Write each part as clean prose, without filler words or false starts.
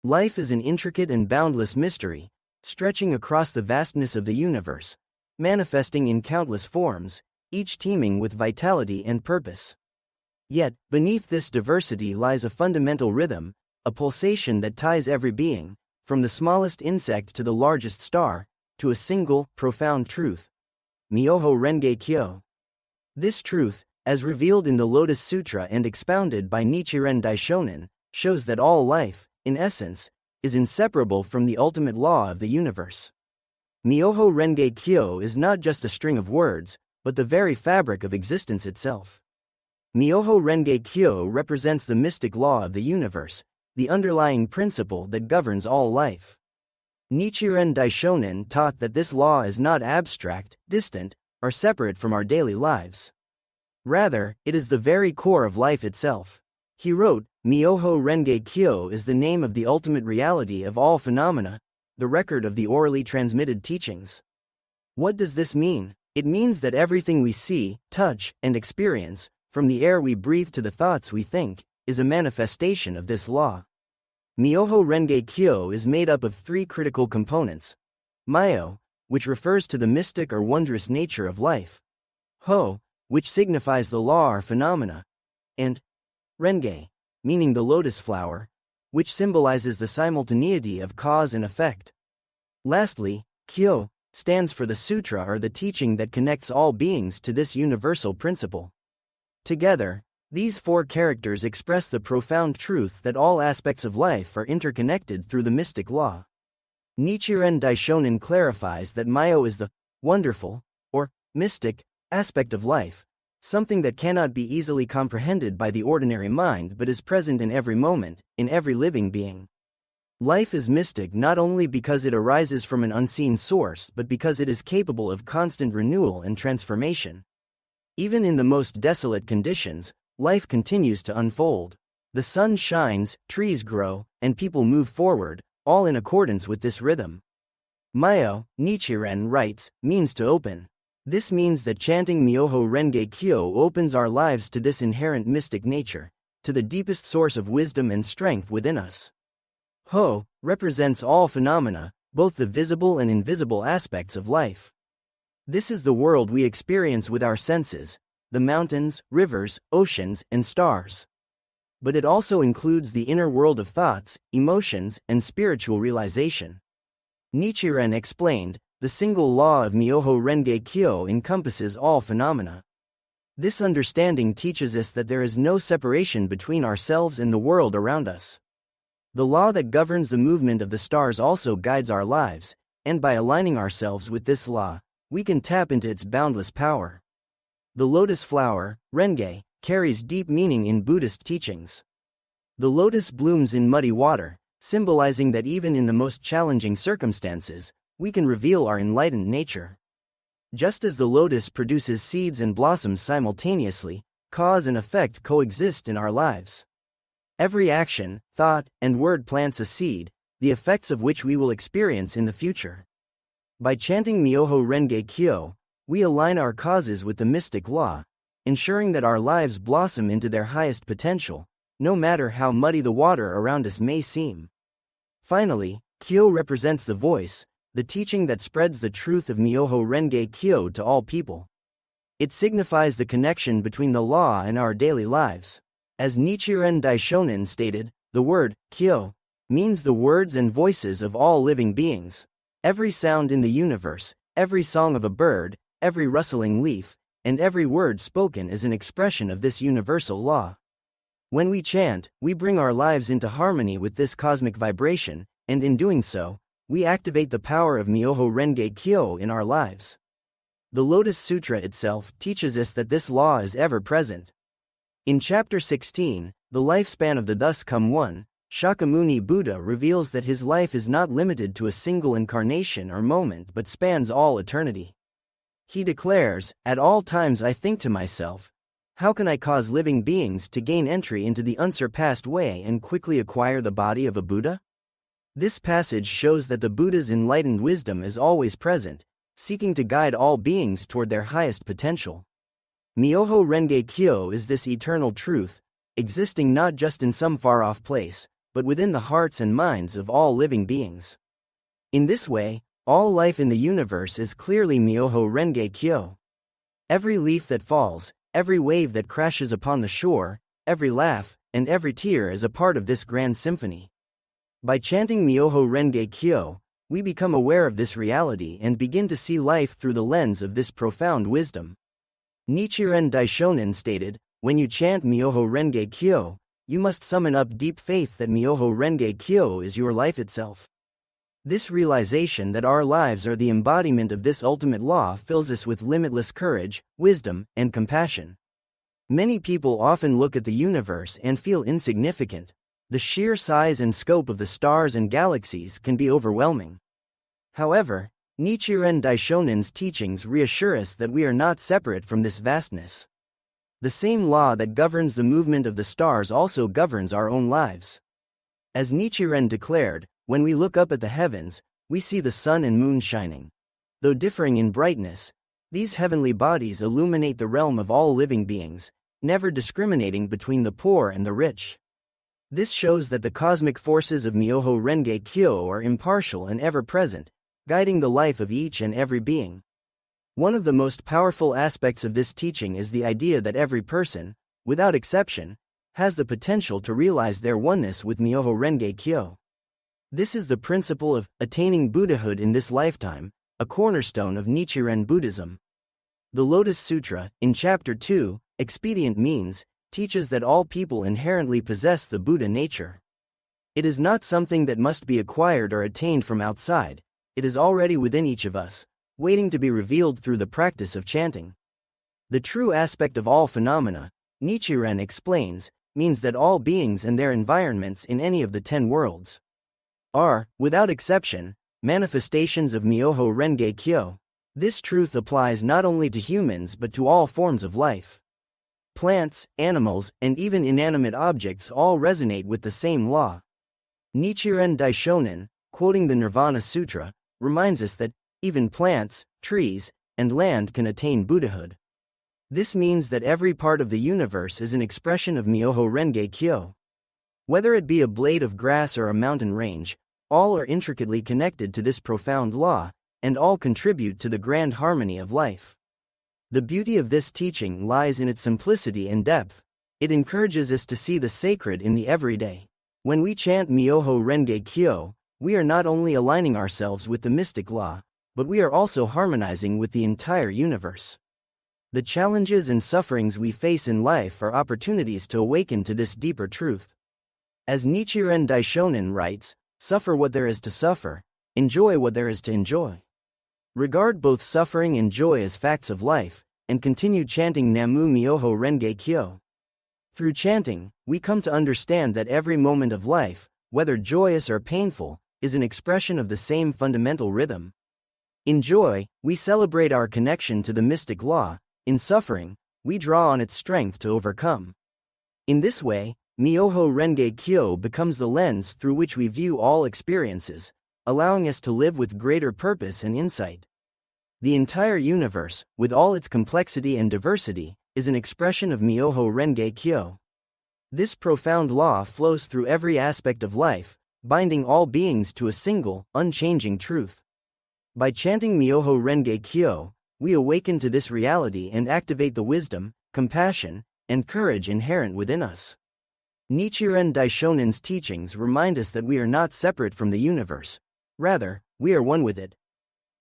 Life is an intricate and boundless mystery, stretching across the vastness of the universe, manifesting in countless forms, each teeming with vitality and purpose. Yet, beneath this diversity lies a fundamental rhythm, a pulsation that ties every being, from the smallest insect to the largest star, to a single, profound truth. Myoho Renge Kyo. This truth, as revealed in the Lotus Sutra and expounded by Nichiren Daishonin, shows that all life, in essence, is inseparable from the ultimate law of the universe. Myoho Renge Kyo is not just a string of words, but the very fabric of existence itself. Myoho Renge Kyo represents the mystic law of the universe, the underlying principle that governs all life. Nichiren Daishonin taught that this law is not abstract, distant, or separate from our daily lives. Rather, it is the very core of life itself. He wrote, Myoho Renge Kyo is the name of the ultimate reality of all phenomena, the record of the orally transmitted teachings. What does this mean? It means that everything we see, touch, and experience, from the air we breathe to the thoughts we think, is a manifestation of this law. Myoho Renge Kyo is made up of three critical components. Myo, which refers to the mystic or wondrous nature of life. Ho, which signifies the law or phenomena. And Renge, meaning the lotus flower, which symbolizes the simultaneity of cause and effect. Lastly, Kyo stands for the sutra or the teaching that connects all beings to this universal principle. Together, these four characters express the profound truth that all aspects of life are interconnected through the mystic law. Nichiren Daishonin clarifies that Myo is the wonderful, or mystic, aspect of life, something that cannot be easily comprehended by the ordinary mind but is present in every moment, in every living being. Life is mystic not only because it arises from an unseen source but because it is capable of constant renewal and transformation. Even in the most desolate conditions, life continues to unfold. The sun shines, trees grow, and people move forward, all in accordance with this rhythm. Myo, Nichiren writes, means to open. This means that chanting Myoho Renge Kyo opens our lives to this inherent mystic nature, to the deepest source of wisdom and strength within us. Ho represents all phenomena, both the visible and invisible aspects of life. This is the world we experience with our senses, the mountains, rivers, oceans, and stars. But it also includes the inner world of thoughts, emotions, and spiritual realization. Nichiren explained, the single law of Myoho Renge Kyo encompasses all phenomena. This understanding teaches us that there is no separation between ourselves and the world around us. The law that governs the movement of the stars also guides our lives, and by aligning ourselves with this law, we can tap into its boundless power. The lotus flower, Renge, carries deep meaning in Buddhist teachings. The lotus blooms in muddy water, symbolizing that even in the most challenging circumstances, we can reveal our enlightened nature. Just as the lotus produces seeds and blossoms simultaneously, cause and effect coexist in our lives. Every action, thought, and word plants a seed, the effects of which we will experience in the future. By chanting Myoho Renge Kyo, we align our causes with the mystic law, ensuring that our lives blossom into their highest potential, no matter how muddy the water around us may seem. Finally, Kyo represents the voice, the teaching that spreads the truth of Myoho Renge Kyo to all people. It signifies the connection between the law and our daily lives. As Nichiren Daishonin stated, the word Kyo means the words and voices of all living beings. Every sound in the universe, every song of a bird, every rustling leaf, and every word spoken is an expression of this universal law. When we chant, we bring our lives into harmony with this cosmic vibration, and in doing so, we activate the power of Myoho Renge Kyo in our lives. The Lotus Sutra itself teaches us that this law is ever present. In Chapter 16, The Lifespan of the Thus Come One, Shakyamuni Buddha reveals that his life is not limited to a single incarnation or moment but spans all eternity. He declares, "At all times I think to myself, how can I cause living beings to gain entry into the unsurpassed way and quickly acquire the body of a Buddha?" This passage shows that the Buddha's enlightened wisdom is always present, seeking to guide all beings toward their highest potential. Myoho Renge Kyo is this eternal truth, existing not just in some far-off place, but within the hearts and minds of all living beings. In this way, all life in the universe is clearly Myoho Renge Kyo. Every leaf that falls, every wave that crashes upon the shore, every laugh, and every tear is a part of this grand symphony. By chanting Myoho Renge Kyo, we become aware of this reality and begin to see life through the lens of this profound wisdom. Nichiren Daishonin stated, "When you chant Myoho Renge Kyo, you must summon up deep faith that Myoho Renge Kyo is your life itself." This realization that our lives are the embodiment of this ultimate law fills us with limitless courage, wisdom, and compassion. Many people often look at the universe and feel insignificant. The sheer size and scope of the stars and galaxies can be overwhelming. However, Nichiren Daishonin's teachings reassure us that we are not separate from this vastness. The same law that governs the movement of the stars also governs our own lives. As Nichiren declared, when we look up at the heavens, we see the sun and moon shining. Though differing in brightness, these heavenly bodies illuminate the realm of all living beings, never discriminating between the poor and the rich. This shows that the cosmic forces of Myoho Renge Kyo are impartial and ever-present, guiding the life of each and every being. One of the most powerful aspects of this teaching is the idea that every person, without exception, has the potential to realize their oneness with Myoho Renge Kyo. This is the principle of attaining Buddhahood in this lifetime, a cornerstone of Nichiren Buddhism. The Lotus Sutra, in Chapter 2, Expedient Means, teaches that all people inherently possess the Buddha nature. It is not something that must be acquired or attained from outside, it is already within each of us, waiting to be revealed through the practice of chanting. The true aspect of all phenomena, Nichiren explains, means that all beings and their environments in any of the 10 worlds are, without exception, manifestations of Myoho Renge Kyo. This truth applies not only to humans but to all forms of life. Plants, animals, and even inanimate objects all resonate with the same law. Nichiren Daishonin, quoting the Nirvana Sutra, reminds us that even plants, trees, and land can attain Buddhahood. This means that every part of the universe is an expression of Myoho Renge Kyo. Whether it be a blade of grass or a mountain range, all are intricately connected to this profound law, and all contribute to the grand harmony of life. The beauty of this teaching lies in its simplicity and depth. It encourages us to see the sacred in the everyday. When we chant Myoho Renge Kyo, we are not only aligning ourselves with the mystic law, but we are also harmonizing with the entire universe. The challenges and sufferings we face in life are opportunities to awaken to this deeper truth. As Nichiren Daishonin writes, "Suffer what there is to suffer, enjoy what there is to enjoy. Regard both suffering and joy as facts of life, and continue chanting Namu Myoho Renge Kyo." Through chanting, we come to understand that every moment of life, whether joyous or painful, is an expression of the same fundamental rhythm. In joy, we celebrate our connection to the mystic law. In suffering, we draw on its strength to overcome. In this way, Myoho Renge Kyo becomes the lens through which we view all experiences, allowing us to live with greater purpose and insight. The entire universe, with all its complexity and diversity, is an expression of Myoho Renge Kyo. This profound law flows through every aspect of life, binding all beings to a single, unchanging truth. By chanting Myoho Renge Kyo, we awaken to this reality and activate the wisdom, compassion, and courage inherent within us. Nichiren Daishonin's teachings remind us that we are not separate from the universe. Rather, we are one with it.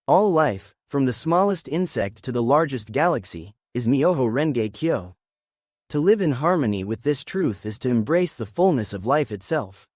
All life, from the smallest insect to the largest galaxy, is Myoho Renge Kyo. To live in harmony with this truth is to embrace the fullness of life itself.